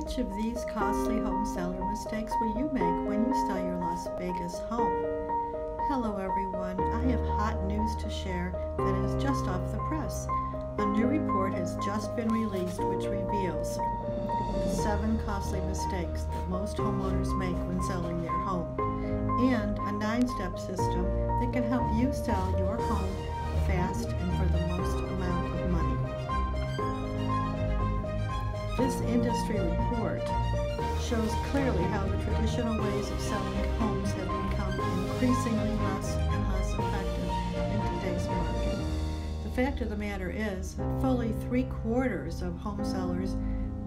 Which of these costly home seller mistakes will you make when you sell your Las Vegas home? Hello everyone, I have hot news to share that is just off the press. A new report has just been released which reveals 7 costly mistakes that most homeowners make when selling their home, and a 9-step system that can help you sell your home fast and for the most amount of money. This industry report shows clearly how the traditional ways of selling homes have become increasingly less and less effective in today's market. The fact of the matter is that fully 3/4 of home sellers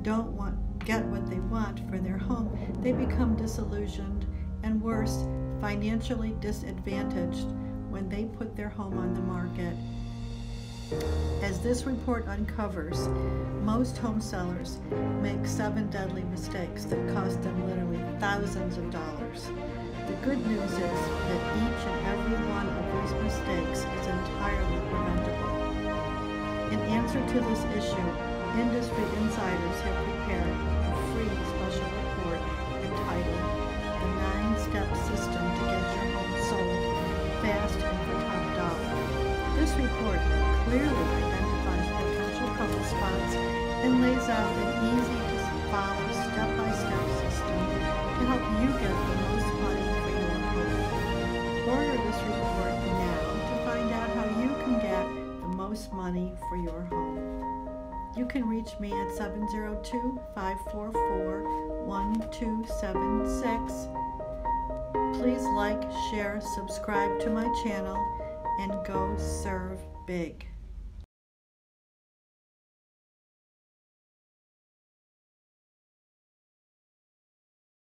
don't get what they want for their home. They become disillusioned and worse, financially disadvantaged when they put their home on the market. As this report uncovers, most home sellers make 7 deadly mistakes that cost them literally thousands of dollars. The good news is that each and every one of these mistakes is entirely preventable. In answer to this issue, industry insiders have prepared a free special report entitled The 9-Step System to Get Your Home Sold Fast and for Top Dollar. This report clearly identifies potential trouble spots and lays out an easy-to-follow step-by-step system to help you get the most money for your home. Order this report now to find out how you can get the most money for your home. You can reach me at 702-544-1276. Please like, share, subscribe to my channel, and go serve big.